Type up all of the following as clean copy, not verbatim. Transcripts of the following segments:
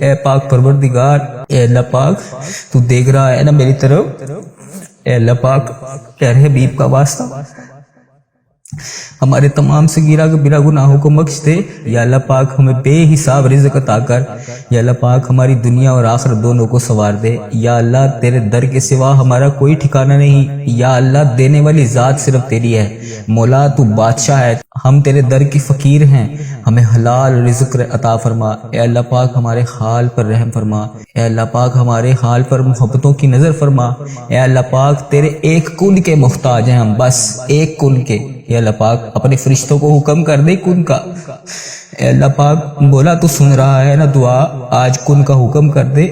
اے پاک پروردگار، اے اللہ پاک تو دیکھ رہا ہے نا میری طرف، اے اللہ پاک پیارے حبیب کا واسطہ ہمارے تمام صغیرہ کبیرہ گناہوں کو بخش دے یا اللہ پاک، ہمیں بے حساب رزق عطا کر یا اللہ پاک، ہماری دنیا اور آخرت دونوں کو سنوار دے یا اللہ، تیرے در کے سوا ہمارا کوئی ٹھکانہ نہیں یا اللہ، دینے والی ذات صرف تیری ہے مولا، تو بادشاہ ہے، ہم تیرے در کی فقیر ہیں، ہمیں حلال رزق عطا فرما اے اللہ پاک، ہمارے حال پر رحم فرما اے اللہ پاک، ہمارے حال پر محبتوں کی نظر فرما اے اللہ پاک، تیرے ایک کن کے محتاج ہیں ہم، بس ایک کن کے اے اللہ پاک، اپنے فرشتوں کو حکم کر دے کن کا اے اللہ پاک، بولا تو سن رہا ہے نا دعا، آج کن کا حکم کر دے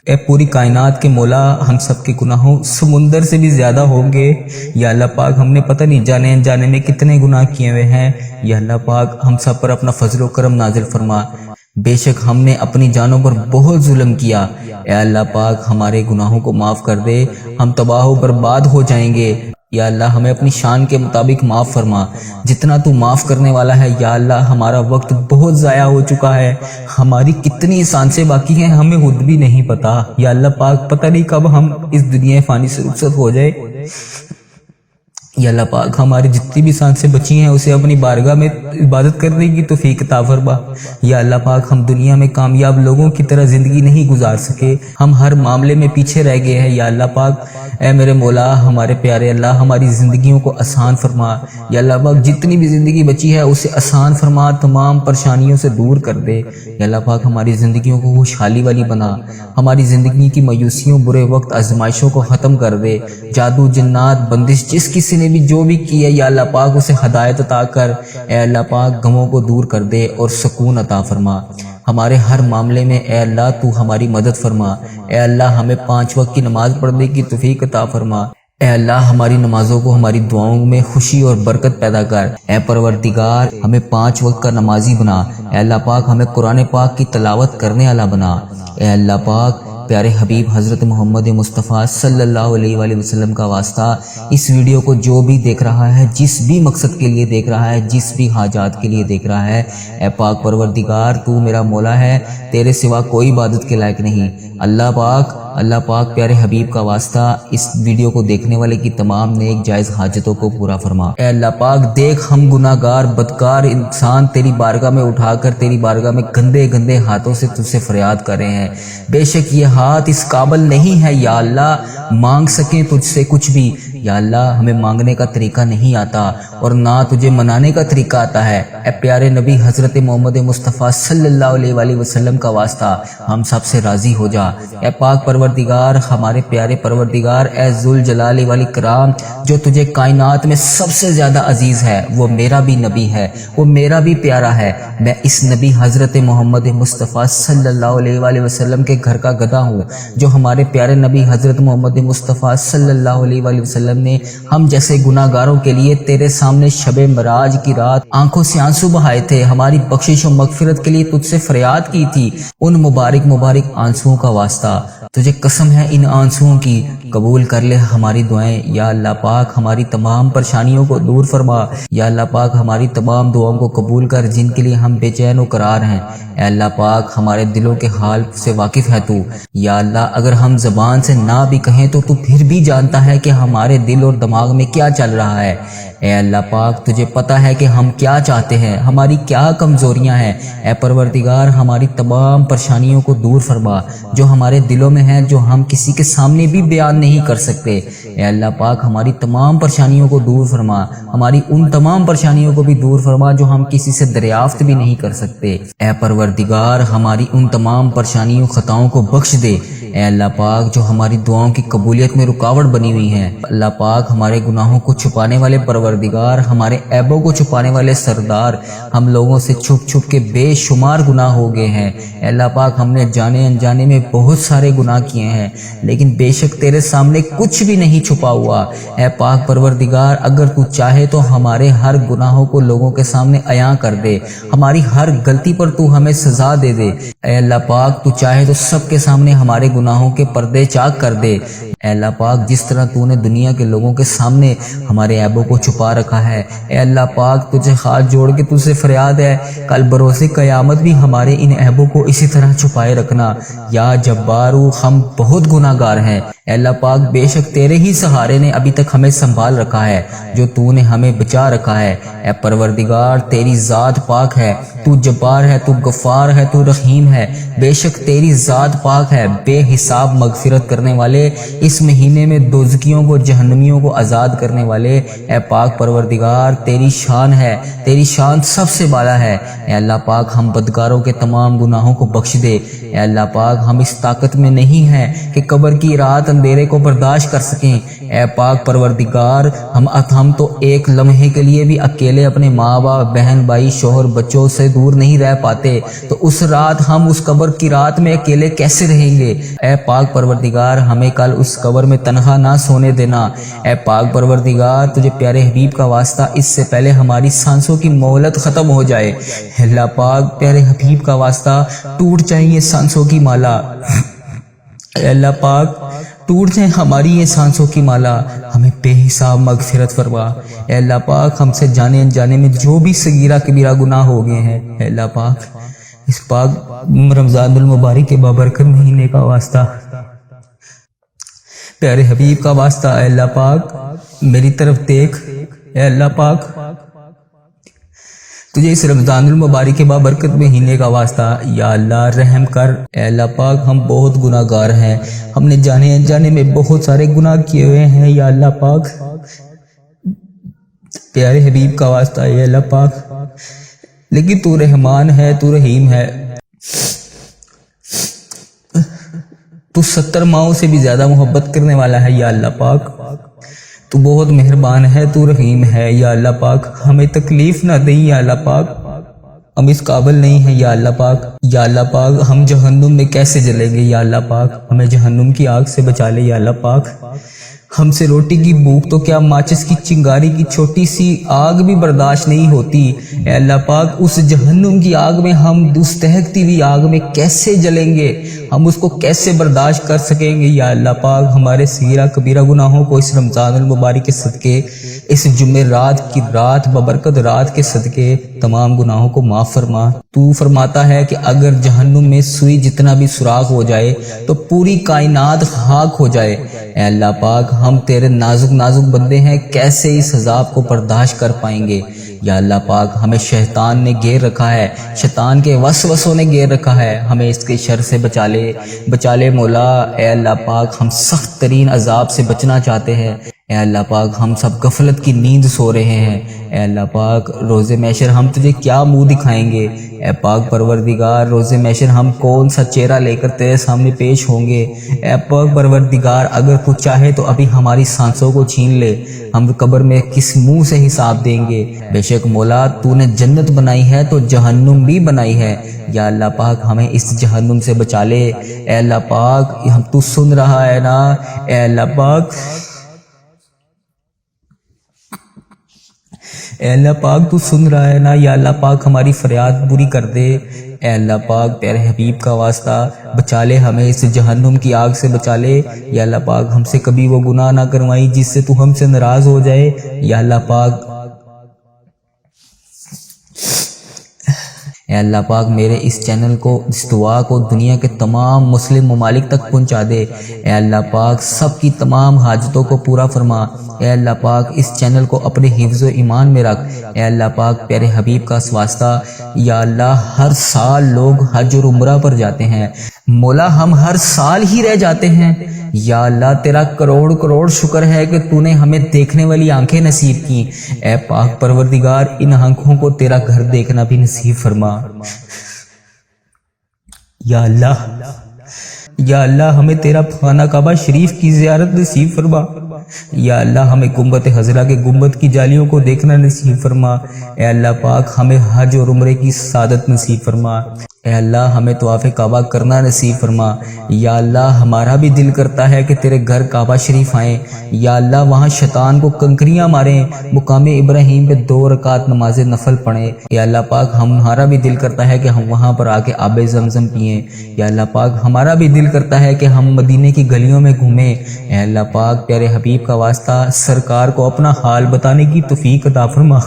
اے پوری کائنات کے مولا، ہم سب کے گناہوں سمندر سے بھی زیادہ ہوں گے یا اللہ پاک، ہم نے پتہ نہیں جانے انجانے میں کتنے گناہ کیے ہوئے ہیں یا اللہ پاک، ہم سب پر اپنا فضل و کرم نازل فرما، بے شک ہم نے اپنی جانوں پر بہت ظلم کیا اے اللہ پاک، ہمارے گناہوں کو معاف کر دے، ہم تباہ و برباد ہو جائیں گے یا اللہ، ہمیں اپنی شان کے مطابق معاف فرما، جتنا تو معاف کرنے والا ہے یا اللہ، ہمارا وقت بہت ضائع ہو چکا ہے، ہماری کتنی سانسیں باقی ہیں ہمیں خود بھی نہیں پتا یا اللہ پاک، پتہ نہیں کب ہم اس دنیا فانی سے رخصت ہو جائے یا اللہ پاک، ہماری جتنی بھی سانسیں بچی ہیں اسے اپنی بارگاہ میں عبادت کرنے کی توفیق عطا فرما یا اللہ پاک، ہم دنیا میں کامیاب لوگوں کی طرح زندگی نہیں گزار سکے، ہم ہر معاملے میں پیچھے رہ گئے ہیں یا اللہ پاک، اے میرے مولا، ہمارے پیارے اللہ، ہماری زندگیوں کو آسان فرما یا اللہ پاک، جتنی بھی زندگی بچی ہے اسے آسان فرما، تمام پریشانیوں سے دور کر دے یا اللہ پاک، ہماری زندگیوں کو خوشحالی والی بنا، ہماری زندگی کی مایوسیوں، برے وقت، آزمائشوں کو ختم کر دے، جادو جنات بندش جس کسی نے بھی جو بھی کی ہے یا اللہ پاک، اسے ہدایت عطا کر اے اللہ پاک، غموں کو دور کر دے اور سکون عطا فرما، ہمارے ہر معاملے میں اے اللہ تو ہماری مدد فرما اے اللہ، ہمیں 5 وقت کی نماز پڑھنے کی توفیق عطا فرما اے اللہ، ہماری نمازوں کو ہماری دعاؤں میں خوشی اور برکت پیدا کر اے پروردگار، ہمیں 5 وقت کا نمازی بنا اے اللہ پاک، ہمیں قرآن پاک کی تلاوت کرنے والا بنا اے اللہ پاک، پیارے حبیب حضرت محمد مصطفیٰ صلی اللہ علیہ وآلہ وسلم کا واسطہ، اس ویڈیو کو جو بھی دیکھ رہا ہے، جس بھی مقصد کے لیے دیکھ رہا ہے، جس بھی حاجات کے لیے دیکھ رہا ہے، اے پاک پروردگار، تو میرا مولا ہے، تیرے سوا کوئی عبادت کے لائق نہیں اللہ پاک، پیارے حبیب کا واسطہ، اس ویڈیو کو دیکھنے والے کی تمام نیک جائز حاجتوں کو پورا فرما اے اللہ پاک، دیکھ ہم گناہ گار بدکار انسان تیری بارگاہ میں اٹھا کر تیری بارگاہ میں گندے گندے ہاتھوں سے تجھ سے فریاد کر رہے ہیں، بے شک یہ ہاتھ اس قابل نہیں ہے یا اللہ مانگ سکیں تجھ سے کچھ بھی یا اللہ، ہمیں مانگنے کا طریقہ نہیں آتا اور نہ تجھے منانے کا طریقہ آتا ہے، اے پیارے نبی حضرت محمد مصطفیٰ صلی اللہ علیہ وآلہ وسلم کا واسطہ، ہم سب سے راضی ہو جا اے پاک پروردگار، ہمارے پیارے پروردگار، اے ذوالجلال والاکرام، جو تجھے کائنات میں سب سے زیادہ عزیز ہے، وہ میرا بھی نبی ہے، وہ میرا بھی پیارا ہے، میں اس نبی حضرت محمد مصطفیٰ صلی اللہ علیہ وآلہ وسلم کے گھر کا گدھا ہوں، جو ہمارے پیارے نبی حضرت محمد مصطفیٰ صلی اللہ علیہ وآلہ وسلم نے ہم جیسے گناہ گاروں کے لیے تیرے سامنے شب معراج کی رات آنکھوں سے آنسو بہائے تھے، ہماری بخشش و مغفرت کے لیے تجھ سے فریاد کی تھی، ان مبارک آنسوؤں کا واسطہ تجھے قسم ہے، ان آنسوؤں کی قبول کر لے ہماری دعائیں یا اللہ پاک، ہماری تمام پریشانیوں کو دور فرما یا اللہ پاک، ہماری تمام دعاؤں کو قبول کر جن کے لیے ہم بے چین و قرار ہیں اے اللہ پاک، ہمارے دلوں کے حال سے واقف ہے تو یا اللہ، اگر ہم زبان سے نہ بھی کہیں تو پھر بھی جانتا ہے کہ ہمارے دل اور دماغ میں کیا چل رہا ہے اے اللہ پاک، تجھے پتہ ہے کہ ہم کیا چاہتے ہیں، ہماری کیا کمزوریاں ہیں اے پروردگار، ہماری تمام پریشانیوں کو دور فرما جو ہمارے دلوں میں ہیں، جو ہم کسی کے سامنے بھی بیان نہیں کر سکتے اے اللہ پاک، ہماری تمام پریشانیوں کو دور فرما، ہماری ان تمام پریشانیوں کو بھی دور فرما جو ہم کسی سے دریافت بھی نہیں کر سکتے اے پروردگار، ہماری ان تمام پریشانیوں خطاؤں کو بخش دے اے اللہ پاک، جو ہماری دعاؤں کی قبولیت میں رکاوٹ بنی ہوئی ہیں اللہ پاک، ہمارے گناہوں کو چھپانے والے پروردگار، ہمارے عیبوں کو چھپانے والے سردار، ہم لوگوں سے چھپ چھپ کے بے شمار گناہ ہو گئے ہیں اے اللہ پاک، ہم نے جانے انجانے میں بہت سارے گناہ کیے ہیں، لیکن بے شک تیرے سامنے کچھ بھی نہیں چھپا ہوا اے پاک پروردگار، اگر تو چاہے تو ہمارے ہر گناہوں کو لوگوں کے سامنے عیاں کر دے، ہماری ہر غلطی پر تو ہمیں سزا دے دے اے اللہ پاک، تو چاہے تو سب کے سامنے ہمارے گناہوں کے پردے چاک کر دے۔ اے اللہ پاک جس طرح تو نے دنیا کے لوگوں کے سامنے ہمارے عیبوں کو چھپا رکھا ہے، اے اللہ پاک تجھے ہاتھ جوڑ کے تجھ سے فریاد ہے کل بروز قیامت بھی ہمارے ان عیبوں کو اسی طرح چھپائے رکھنا۔ یا جبارو ہم بہت گناہ گار ہیں، اے اللہ پاک بے شک تیرے ہی سہارے نے ابھی تک ہمیں سنبھال رکھا ہے، جو تو نے ہمیں بچا رکھا ہے۔ اے پروردگار تیری ذات پاک ہے، تو جبار ہے، تو غفار ہے، تو رحیم ہے، بے شک تیری ذات پاک ہے، بے حساب مغفرت کرنے والے، اس مہینے میں دوزخیوں کو جہنمیوں کو آزاد کرنے والے۔ اے پاک پروردگار تیری شان ہے، تیری شان سب سے بالا ہے۔ اے اللہ پاک ہم بدکاروں کے تمام گناہوں کو بخش دے۔ اے اللہ پاک ہم اس طاقت میں نہیں ہیں کہ قبر کی رات اندھیرے کو برداشت کر سکیں۔ اے پاک پروردگار ہم تو ایک لمحے کے لیے بھی اکیلے اپنے ماں باپ بہن بھائی شوہر بچوں سے دور نہیں رہ پاتے، تو اس رات ہم اس قبر کی رات میں اکیلے کیسے رہیں گے؟ اے پاک پروردگار ہمیں کل اس قبر میں تنہا نہ سونے دینا۔ اے پاک پروردگار تجھے پیارے حبیب کا واسطہ اس سے پہلے ہماری سانسوں کی مہلت ختم ہو جائے۔ اللہ پاک پیارے حبیب کا واسطہ ٹوٹ جائیں یہ سانسوں کی مالا، اے اللہ پاک ٹوٹ جائیں ہماری یہ سانسوں کی مالا، ہمیں بے حساب مغفرت فرما۔ اے اللہ پاک ہم سے جانے انجانے میں جو بھی صغیرہ کبیرہ گناہ ہو گئے ہیں، اے اللہ پاک اس پاک رمضان المبارک کے بابرکت مہینے کا واسطہ پیارے حبیب کا واسطہ، اے اللہ پاک میری طرف دیکھ۔ اے اللہ پاک تجھے اس رمضان المبارک کے بابرکت مہینے کا واسطہ یا اللہ رحم کر۔ اے اللہ پاک ہم بہت گناہ گار ہیں، ہم نے جانے انجانے میں بہت سارے گناہ کیے ہوئے ہیں، یا اللہ پاک پیارے حبیب کا واسطہ اے اللہ پاک، لیکن تو رحمان ہے، تو رحیم ہے، تو 70 ماؤں سے بھی زیادہ محبت کرنے والا ہے، یا اللہ پاک تو بہت مہربان ہے، تو رحیم ہے، یا اللہ پاک ہمیں تکلیف نہ دیں، یا اللہ پاک ہم اس قابل نہیں ہیں، یا اللہ پاک، یا اللہ پاک ہم جہنم میں کیسے جلیں گے، یا اللہ پاک ہمیں جہنم کی آگ سے بچا لے، یا اللہ پاک ہم سے روٹی کی بھوک تو کیا ماچس کی چنگاری کی چھوٹی سی آگ بھی برداشت نہیں ہوتی، اے اللہ پاک اس جہنم کی آگ میں ہم دستہکتی ہوئی آگ میں کیسے جلیں گے، ہم اس کو کیسے برداشت کر سکیں گے، یا اللہ پاک ہمارے صغیرہ کبیرہ گناہوں کو اس رمضان المبارک کے صدقے، اس جمعہ رات کی رات ببرکت رات کے صدقے تمام گناہوں کو معاف فرما۔ تو فرماتا ہے کہ اگر جہنم میں سوئی جتنا بھی سوراخ ہو جائے تو پوری کائنات خاک ہو جائے، اے اللہ پاک ہم تیرے نازک نازک بندے ہیں، کیسے اس عذاب کو برداشت کر پائیں گے، یا اللہ پاک ہمیں شیطان نے گھیر رکھا ہے، شیطان کے وسوسوں نے گھیر رکھا ہے، ہمیں اس کے شر سے بچا لے مولا۔ اے اللہ پاک ہم سخت ترین عذاب سے بچنا چاہتے ہیں، اے اللہ پاک ہم سب غفلت کی نیند سو رہے ہیں، اے اللہ پاک روز محشر ہم تجھے کیا منہ دکھائیں گے، اے پاک پروردگار روز محشر ہم کون سا چہرہ لے کر تیرے سامنے پیش ہوں گے، اے پاک پروردگار اگر تو چاہے تو ابھی ہماری سانسوں کو چھین لے، ہم قبر میں کس منہ سے حساب دیں گے۔ بے شک مولا تو نے جنت بنائی ہے تو جہنم بھی بنائی ہے، یا اللہ پاک ہمیں اس جہنم سے بچا لے، اے اللہ پاک ہم تو سن رہا ہے نا، اے اللہ پاک اے اللہ پاک تو سن رہا ہے نا، یا اللہ پاک ہماری فریاد پوری کر دے، اے اللہ پاک پیارے حبیب کا واسطہ بچا لے، ہمیں اس جہنم کی آگ سے بچا لے، یا اللہ پاک ہم سے کبھی وہ گناہ نہ کروائی جس سے تو ہم سے ناراض ہو جائے، یا اللہ پاک اے اللہ پاک میرے اس چینل کو اس دعا کو دنیا کے تمام مسلم ممالک تک پہنچا دے، اے اللہ پاک سب کی تمام حاجتوں کو پورا فرما، اے اللہ پاک اس چینل کو اپنے حفظ و ایمان میں رکھ، اے اللہ پاک پیارے حبیب کا واسطہ، یا اللہ ہر سال لوگ حج اور عمرہ پر جاتے ہیں، مولا ہم ہر سال ہی رہ جاتے ہیں، یا اللہ تیرا کروڑ کروڑ شکر ہے کہ تو نے ہمیں دیکھنے والی آنکھیں نصیب کی، اے پاک پروردگار ان آنکھوں کو تیرا گھر دیکھنا بھی نصیب فرما، یا اللہ ہمیں تیرا خانہ کعبہ شریف کی زیارت نصیب فرما، یا اللہ ہمیں گنبد خضرا کے گنبد کی جالیوں کو دیکھنا نصیب فرما، اے اللہ پاک ہمیں حج اور عمرے کی سعادت نصیب فرما، اے اللہ ہمیں طواف کعبہ کرنا نصیب فرما۔ یا اللہ ہمارا بھی دل کرتا ہے کہ تیرے گھر کعبہ شریف آئیں۔ یا اللہ وہاں شیطان کو کنکریاں ماریں، مقام ابراہیم پہ 2 رکعت نماز نفل پڑھیں۔ یا اللہ پاک ہمارا بھی دل کرتا ہے کہ ہم وہاں پر آ کے آب زمزم پئیں۔ یا اللہ پاک ہمارا بھی دل کرتا ہے کہ ہم مدینے کی گلیوں میں گھومیں۔ اے اللہ پاک پیارے حبیب کا واسطہ سرکار کو اپنا حال بتانے کی توفیق عطا فرما۔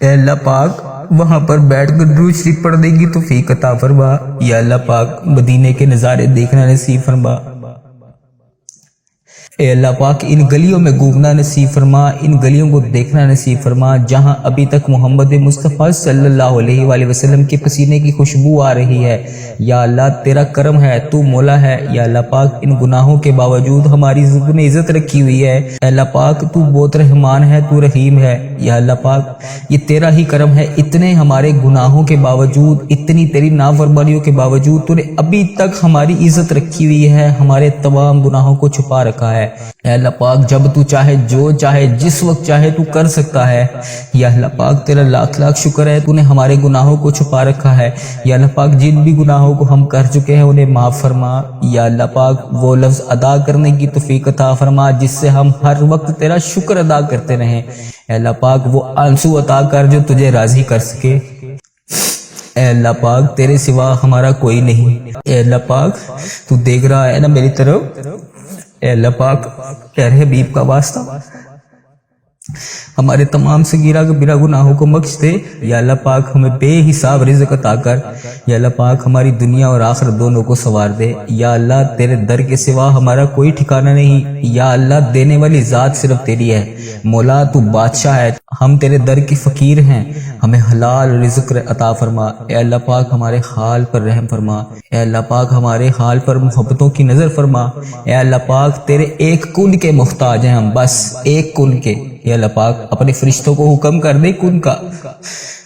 اے اللہ پاک وہاں پر بیٹھ کر درود شریف پڑھنے کی توفیق عطا فرما۔ یا اللہ پاک مدینے کے نظارے دیکھنا نصیب فرما۔ اے اللہ پاک ان گلیوں میں گھومنا نصیب فرما، ان گلیوں کو دیکھنا نصیب فرما جہاں ابھی تک محمد مصطفیٰ صلی اللہ علیہ وآلہ وسلم کے پسینے کی خوشبو آ رہی ہے۔ یا اللہ تیرا کرم ہے، تو مولا ہے۔ یا اللہ پاک ان گناہوں کے باوجود ہماری نے عزت رکھی ہوئی ہے۔ اے اللہ پاک تو بہت رحمان ہے، تو رحیم ہے۔ یا اللہ پاک یہ تیرا ہی کرم ہے، اتنے ہمارے گناہوں کے باوجود، اتنی تیری نافرمانیوں کے باوجود تو نے ابھی تک ہماری عزت رکھی ہوئی ہے، ہمارے تمام گناہوں کو چھپا رکھا ہے۔ اے اللہ پاک جب تو چاہے، جو چاہے، جس وقت چاہے تو کر سکتا ہے۔ یا اللہ پاک تیرا لاکھ لاکھ شکر ہے، تو نے ہمارے گناہوں کو چھپا رکھا ہے۔ یا اللہ پاک جن بھی گناہوں کو ہم کر چکے ہیں انہیں معاف فرما۔ یا اللہ پاک وہ لفظ ادا کرنے کی توفیق عطا فرما جس سے ہم ہر وقت تیرا شکر ادا کرتے رہیں۔ اے اللہ پاک وہ آنسو عطا کر جو تجھے راضی کر سکے۔ اے اللہ پاک تیرے سوا ہمارا کوئی نہیں۔ اے اللہ پاک تو دیکھ رہا ہے نا میری طرف۔ اے اللہ پاک پیارے حبیب کا واسطہ ہمارے تمام صغیرہ کبیرہ گناہوں کو بخش دے۔ یا اللہ پاک ہمیں بے حساب رزق عطا کر۔ یا اللہ پاک ہماری دنیا اور آخرت دونوں کو سنوار دے۔ یا اللہ تیرے در کے سوا ہمارا کوئی ٹھکانہ نہیں۔ یا اللہ دینے والی ذات صرف تیری ہے۔ مولا تو بادشاہ ہے، ہم تیرے در کی فقیر ہیں، ہمیں حلال رزق عطا فرما۔ اے اللہ پاک ہمارے حال پر رحم فرما۔ اے اللہ پاک ہمارے حال پر محبتوں کی نظر فرما۔ اے اللہ پاک تیرے ایک کن کے محتاج ہیں ہم، بس ایک کن کے۔ اے اللہ پاک اپنے فرشتوں کو حکم کر دے کن کا۔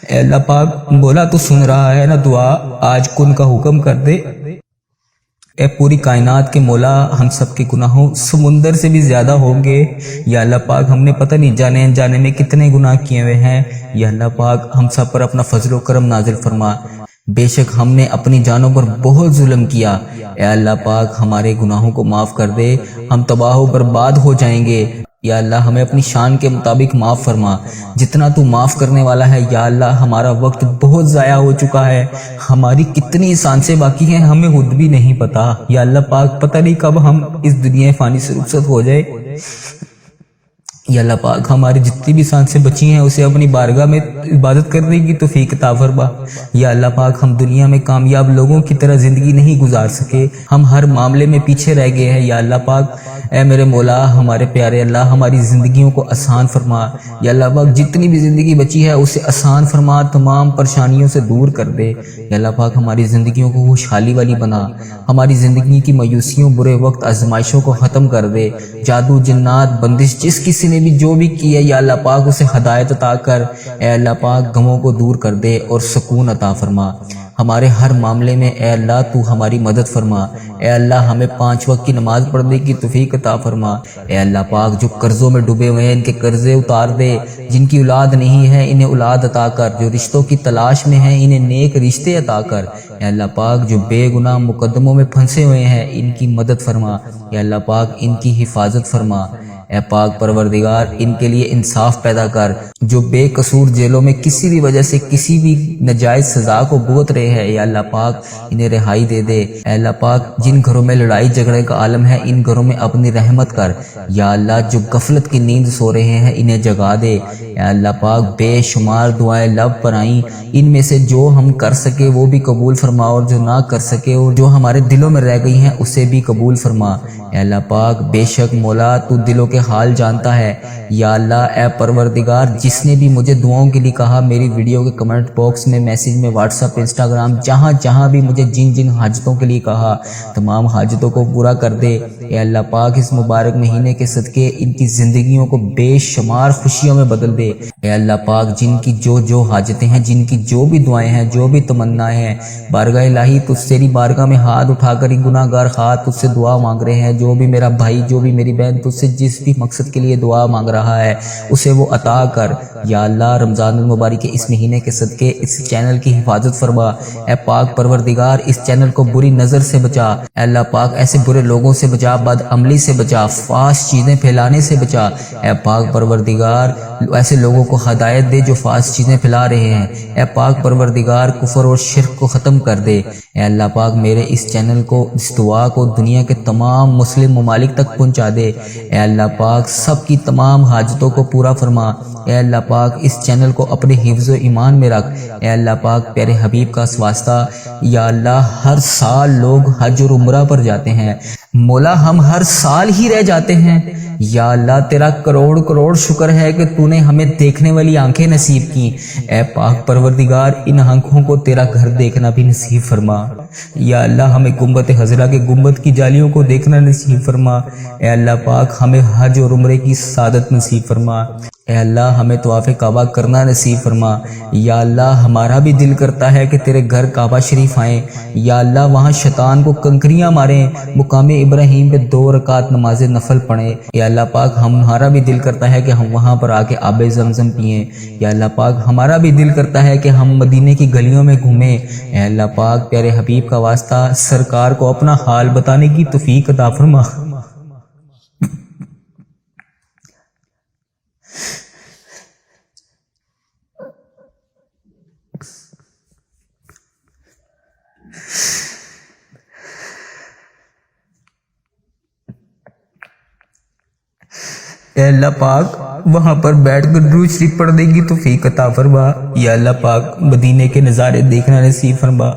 اے اللہ پاک مولا تو سن رہا ہے نا دعا، آج کن کا حکم کر دے۔ اے پوری کائنات کے مولا ہم سب کے گناہوں سمندر سے بھی زیادہ ہوں گے۔ یا اللہ پاک ہم نے پتہ نہیں جانے انجانے میں کتنے گناہ کیے ہوئے ہیں۔ یا اللہ پاک ہم سب پر اپنا فضل و کرم نازل فرما۔ بے شک ہم نے اپنی جانوں پر بہت ظلم کیا۔ اے اللہ پاک ہمارے گناہوں کو معاف کر دے، ہم تباہ و برباد ہو جائیں گے۔ یا اللہ ہمیں اپنی شان کے مطابق معاف فرما، جتنا تو معاف کرنے والا ہے۔ یا اللہ ہمارا وقت بہت ضائع ہو چکا ہے، ہماری کتنی سانسیں باقی ہیں ہمیں خود بھی نہیں پتا۔ یا اللہ پاک پتہ نہیں کب ہم اس دنیا فانی سے رخصت ہو جائے۔ یا اللہ پاک ہماری جتنی بھی سانسیں بچی ہیں اسے اپنی بارگاہ میں عبادت کرنے کی توفیق عطا فرما۔ یا اللہ پاک ہم دنیا میں کامیاب لوگوں کی طرح زندگی نہیں گزار سکے، ہم ہر معاملے میں پیچھے رہ گئے ہیں۔ یا اللہ پاک اے میرے مولا ہمارے پیارے اللہ ہماری زندگیوں کو آسان فرما۔ یا اللہ پاک جتنی بھی زندگی بچی ہے اسے آسان فرما، تمام پریشانیوں سے دور کر دے۔ یا اللہ پاک ہماری زندگیوں کو خوشحالی والی بنا، ہماری زندگی کی مایوسیوں، برے وقت، آزمائشوں کو ختم کر دے۔ جادو جنات بندش جس کسی نے بھی جو بھی کی ہے یا اللہ پاک اسے ہدایت عطا کر۔ اے اللہ پاک غموں کو دور کر دے اور سکون عطا فرما۔ ہمارے ہر معاملے میں اے اللہ تو ہماری مدد فرما۔ اے اللہ ہمیں 5 وقت کی نماز پڑھنے کی توفیق عطا فرما۔ اے اللہ پاک جو قرضوں میں ڈوبے ہوئے ہیں ان کے قرضے اتار دے، جن کی اولاد نہیں ہے انہیں اولاد عطا کر، جو رشتوں کی تلاش میں ہیں انہیں نیک رشتے عطا کر۔ اے اللہ پاک جو بے گناہ مقدموں میں پھنسے ہوئے ہیں ان کی مدد فرما۔ اے اللہ پاک ان کی حفاظت فرما۔ اے پاک پروردگار ان کے لیے انصاف پیدا کر، جو بے قصور جیلوں میں کسی بھی وجہ سے کسی بھی ناجائز سزا کو بھگت رہے ہیں یا اللہ پاک انہیں رہائی دے دے۔ اے اللہ پاک جن گھروں میں لڑائی جھگڑے کا عالم ہے ان گھروں میں اپنی رحمت کر۔ یا اللہ جو غفلت کی نیند سو رہے ہیں انہیں جگا دے۔ اے اللہ پاک بے شمار دعائیں لب پر آئیں، ان میں سے جو ہم کر سکے وہ بھی قبول فرما، اور جو نہ کر سکے اور جو ہمارے دلوں میں رہ گئی ہیں اسے بھی قبول فرما۔ اے اللہ پاک بے شک مولا تو دلوں کے حال جانتا ہے۔ یا اللہ اے پروردگار جس نے بھی مجھے دعاؤں کے لیے کہا میری ویڈیو کے کمنٹ باکس میں، میسیج میں، واٹس ایپ، انسٹاگرام، جہاں جہاں بھی مجھے جن جن حاجتوں کے لیے کہا تمام حاجتوں کو پورا کر دے۔ اے اللہ پاک اس مبارک مہینے کے صدقے ان کی زندگیوں کو بے شمار خوشیوں میں بدل دے۔ اے اللہ پاک جن کی جو حاجتیں ہیں، جن کی جو بھی دعائیں ہیں، جو بھی تمنائیں ہیں، بارگاہ الہی تجھ سے تیری بارگاہ میں ہاتھ اٹھا کر ہی گناہ گار خواہ تجھ سے دعا مانگ رہے ہیں۔ جو بھی میرا بھائی، جو بھی میری بہن تجھ سے جس بھی مقصد کے لیے دعا مانگ رہا ہے اسے وہ عطا کر۔ یا اللہ رمضان المبارک کے اس مہینے کے صدقے اس چینل کی حفاظت فرما۔ اے پاک پروردگار اس چینل کو بری نظر سے بچا۔ اے اللہ پاک ایسے برے لوگوں سے بچا، بد عملی سے بچا، فحش چیزیں پھیلانے سے بچا۔ اے پاک پروردگار ایسے لوگوں کو ہدایت دے جو فحش چیزیں پھیلا رہے ہیں۔ اے پاک پروردگار کفر اور شرک کو ختم کر دے۔ اے اللہ پاک میرے اس چینل کو، اس دعا کو دنیا کے تمام مسلم ممالک تک پہنچا دے۔ اے اللہ پاک سب کی تمام حاجتوں کو پورا فرما۔ اے اللہ پاک اس چینل کو اپنے حفظ و ایمان میں رکھ۔ اے اللہ پاک پیارے حبیب کا واسطہ، یا اللہ ہر سال لوگ حج اور عمرہ پر جاتے ہیں، مولا ہم ہر سال ہی رہ جاتے ہیں۔ یا اللہ تیرا کروڑ کروڑ شکر ہے کہ تو نے ہمیں دیکھنے والی آنکھیں نصیب کی۔ اے پاک پروردگار ان آنکھوں کو تیرا گھر دیکھنا بھی نصیب فرما۔ یا اللہ ہمیں گنبد خضرا کے گنبد کی جالیوں کو دیکھنا نصیب فرما۔ اے اللہ پاک ہمیں حج اور عمرے کی سعادت نصیب فرما۔ اے اللہ ہمیں طواف کعبہ کرنا نصیب فرما۔ یا اللہ ہمارا بھی دل کرتا ہے کہ تیرے گھر کعبہ شریف آئیں۔ یا اللہ وہاں شیطان کو کنکریاں ماریں، مقام ابراہیم پہ 2 رکعت نماز نفل پڑھیں۔ یا اللہ پاک ہمارا بھی دل کرتا ہے کہ ہم وہاں پر آ کے آب زمزم پئیں۔ یا اللہ پاک ہمارا بھی دل کرتا ہے کہ ہم مدینے کی گلیوں میں گھومیں۔ اے اللہ پاک پیارے حبیب کا واسطہ سرکار کو اپنا حال بتانے کی توفیق عطا فرما۔ اے اللہ پاک وہاں پر بیٹھ کر درود شریف پڑھنے کی توفیق عطا فرما۔ یا اللہ پاک مدینے کے نظارے دیکھنا نصیب فرما۔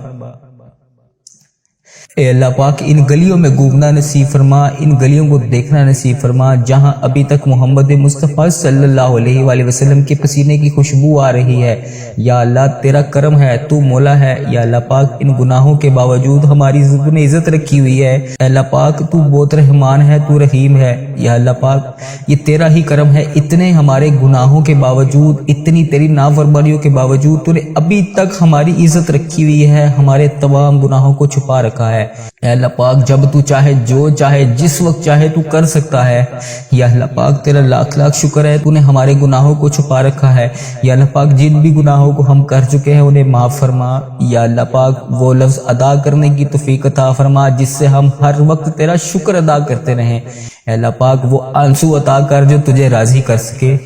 اے اللہ پاک ان گلیوں میں گھومنا نصیب فرما، ان گلیوں کو دیکھنا نصیب فرما جہاں ابھی تک محمد مصطفیٰ صلی اللہ علیہ وآلہ وسلم کے پسینے کی خوشبو آ رہی ہے۔ یا اللہ تیرا کرم ہے، تو مولا ہے۔ یا اللہ پاک ان گناہوں کے باوجود ہماری نے عزت رکھی ہوئی ہے۔ اے اللہ پاک تو بہت رحمان ہے، تو رحیم ہے۔ یا اللہ پاک یہ تیرا ہی کرم ہے، اتنے ہمارے گناہوں کے باوجود، اتنی تیری نافرمانیوں کے باوجود تو نے ابھی تک ہماری عزت رکھی ہوئی ہے، ہمارے تمام گناہوں کو چھپا رکھا ہے۔ اے اللہ پاک جب تو چاہے، جو چاہے، جس وقت چاہے تو کر سکتا ہے۔ یا اللہ پاک تیرا لاکھ لاکھ شکر ہے، تو نے ہمارے گناہوں کو چھپا رکھا ہے۔ یا اللہ پاک جن بھی گناہوں کو ہم کر چکے ہیں انہیں معاف فرما۔ یا اللہ پاک وہ لفظ ادا کرنے کی توفیق عطا فرما جس سے ہم ہر وقت تیرا شکر ادا کرتے رہیں۔ اے اللہ پاک وہ آنسو عطا کر جو تجھے راضی کر سکے۔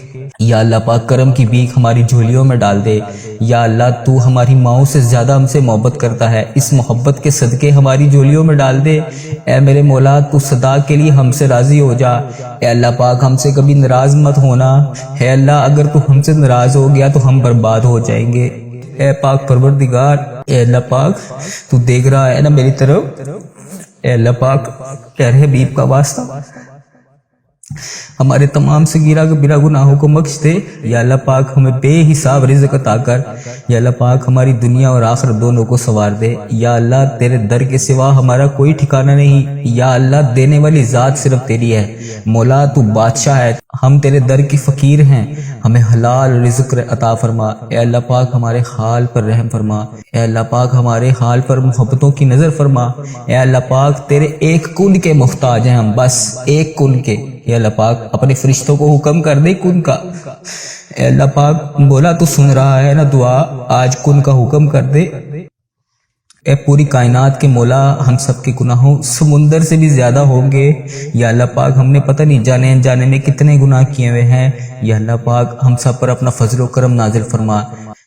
یا اللہ پاک کرم کی بھیک ہماری جھولیوں میں ڈال دے۔ یا اللہ تو ہماری ماؤں سے زیادہ ہم سے محبت کرتا ہے، اس محبت کے صدقے ہماری جھولیوں میں ڈال دے۔ اے میرے مولا تو صدا کے لیے ہم سے راضی ہو جا۔ اے اللہ پاک ہم سے کبھی ناراض مت ہونا۔ اے اللہ اگر تو ہم سے ناراض ہو گیا تو ہم برباد ہو جائیں گے۔ اے پاک پروردگار، اے اللہ پاک تو دیکھ رہا ہے نا میری طرف۔ اے اللہ پاک پیارے حبیب کا واسطہ ہمارے تمام صغیرہ کبیرہ گناہوں کو بخش دے۔ یا اللہ پاک ہمیں بے حساب رزق عطا کر۔ یا اللہ پاک ہماری دنیا اور آخرت دونوں کو سنوار دے۔ یا اللہ تیرے در کے سوا ہمارا کوئی ٹھکانہ نہیں۔ یا اللہ دینے والی ذات صرف تیری ہے، مولا تو بادشاہ ہے، ہم تیرے در کی فقیر ہیں، ہمیں حلال رزق عطا فرما۔ اے اللہ پاک ہمارے حال پر رحم فرما۔ اے اللہ پاک ہمارے حال پر محبتوں کی نظر فرما۔ اے اللہ پاک تیرے ایک کن کے محتاج ہیں ہم، بس ایک کن کے۔ اے اللہ پاک اپنے فرشتوں کو حکم کر دے کن کا۔ اے اللہ پاک بولا تو سن رہا ہے نا دعا، آج کن کا حکم کر دے۔ اے پوری کائنات کے مولا ہم سب کے گناہوں سمندر سے بھی زیادہ ہوں گے۔ یا اللہ پاک ہم نے پتہ نہیں جانے انجانے میں کتنے گناہ کیے ہوئے ہیں۔ یا اللہ پاک ہم سب پر اپنا فضل و کرم نازل فرما۔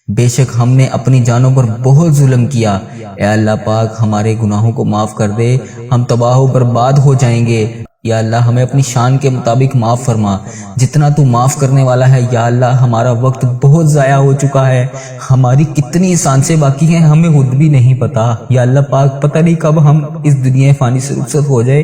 بے شک ہم نے اپنی جانوں پر بہت ظلم کیا۔ اے اللہ پاک ہمارے گناہوں کو معاف کر دے، ہم تباہ و برباد ہو جائیں گے۔ یا اللہ ہمیں اپنی شان کے مطابق معاف فرما، جتنا تو معاف کرنے والا ہے۔ یا اللہ ہمارا وقت بہت ضائع ہو چکا ہے، ہماری کتنی سانسیں باقی ہیں ہمیں خود بھی نہیں پتا۔ یا اللہ پاک پتہ نہیں کب ہم اس دنیا فانی سے رخصت ہو جائے۔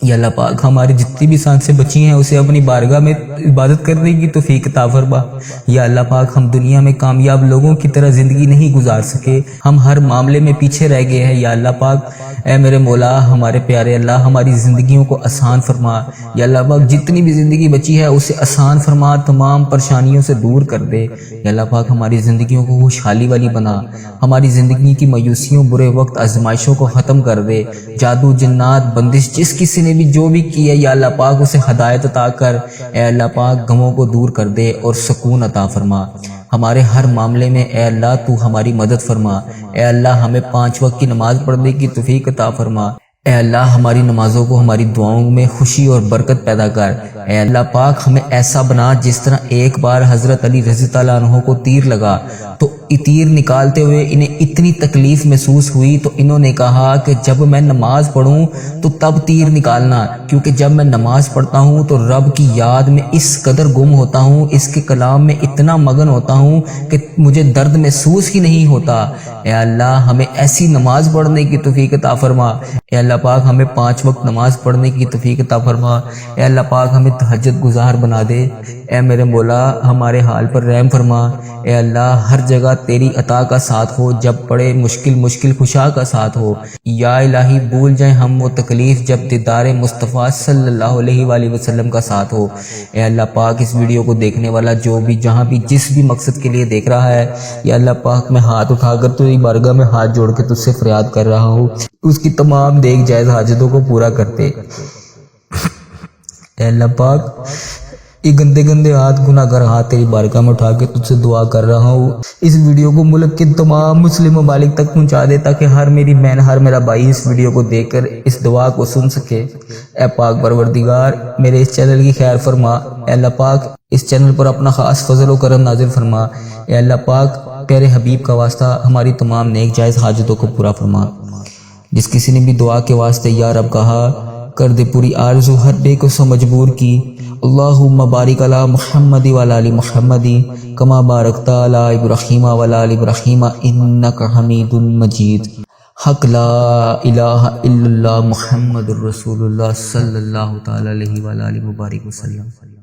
یا اللہ پاک ہماری جتنی بھی سانسیں بچی ہیں اسے اپنی بارگاہ میں عبادت کرنے کی توفیق عطا فرما۔ یا اللہ پاک ہم دنیا میں کامیاب لوگوں کی طرح زندگی نہیں گزار سکے، ہم ہر معاملے میں پیچھے رہ گئے ہیں۔ یا اللہ پاک اے میرے مولا ہمارے پیارے اللہ ہماری زندگیوں کو آسان فرما۔ یا اللہ پاک جتنی بھی زندگی بچی ہے اسے آسان فرما، تمام پریشانیوں سے دور کر دے۔ یا اللہ پاک ہماری زندگیوں کو خوشحالی والی بنا، ہماری زندگی کی مایوسیوں، برے وقت، آزمائشوں کو ختم کر دے۔ جادو، جنات، بندش جس کسی نے بھی جو بھی کی ہے یا اللہ پاک اسے ہدایت عطا کر۔ اے اللہ پاک غموں کو دور کر دے اور سکون عطا فرما۔ ہمارے ہر معاملے میں اے اللہ تو ہماری مدد فرما۔ اے اللہ ہمیں 5 وقت کی نماز پڑھنے کی توفیق عطا فرما۔ اے اللہ ہماری نمازوں کو، ہماری دعاؤں میں خوشی اور برکت پیدا کر۔ اے اللہ پاک ہمیں ایسا بنا جس طرح ایک بار حضرت علی رضی اللہ عنہ کو تیر لگا تو تیر نکالتے ہوئے انہیں اتنی تکلیف محسوس ہوئی تو انہوں نے کہا کہ جب میں نماز پڑھوں تو تب تیر نکالنا، کیونکہ جب میں نماز پڑھتا ہوں تو رب کی یاد میں اس قدر گم ہوتا ہوں، اس کے کلام میں اتنا مگن ہوتا ہوں کہ مجھے درد محسوس ہی نہیں ہوتا۔ اے اللہ ہمیں ایسی نماز پڑھنے کی توفیق عطا فرما۔ اے اللہ پاک ہمیں 5 وقت نماز پڑھنے کی توفیق عطا فرما۔ اے اللہ پاک ہمیں تہجد گزار بنا دے۔ اے میرے مولا ہمارے حال پر رحم فرما۔ اے اللہ ہر جگہ تیری عطا کا ساتھ ہو، جب پڑے مشکل کشا کا ساتھ ہو۔ یا الہی بھول جائیں ہم وہ تکلیف جب دیدار مصطفیٰ صلی اللہ علیہ وآلہ وسلم کا ساتھ ہو۔ اے اللہ پاک اس ویڈیو کو دیکھنے والا جو بھی جہاں بھی جس بھی مقصد کے لیے دیکھ رہا ہے، یا اللہ پاک میں ہاتھ اٹھا کر تیری بارگاہ میں ہاتھ جوڑ کے تجھ سے فریاد کر رہا ہوں، اس کی تمام نیک جائز حاجتوں کو پورا کرتے۔ اے اللہ پاک یہ گندے ہاتھ، گناہ گر ہاتھ تیری بارگاہ میں اٹھا کے تجھ سے دعا کر رہا ہوں، اس ویڈیو کو ملک کے تمام مسلم ممالک تک پہنچا دے تاکہ ہر میری بہن، ہر میرا بھائی اس ویڈیو کو دیکھ کر اس دعا کو سن سکے۔ اے پاک پروردگار میرے اس چینل کی خیر فرما۔ اے اللہ پاک اس چینل پر اپنا خاص فضل و کرم نازل فرما۔ اے اللہ پاک پیارے حبیب کا واسطہ ہماری تمام نیک جائز حاجتوں کو پورا فرما۔ جس کسی نے بھی دعا کے واسطے یا رب کہا، کر دے پوری آرزو ہر بے کو سو مجبور کی۔ اللہم بارک علی محمد وعلی آل محمد کما بارکت علی ابراہیم وعلی آل ابراہیم انک حمید مجید۔ حق لا الہ الا اللہ محمد الرسول اللہ صلی اللہ تعالی علیہ وآلہ وبارک وسلم۔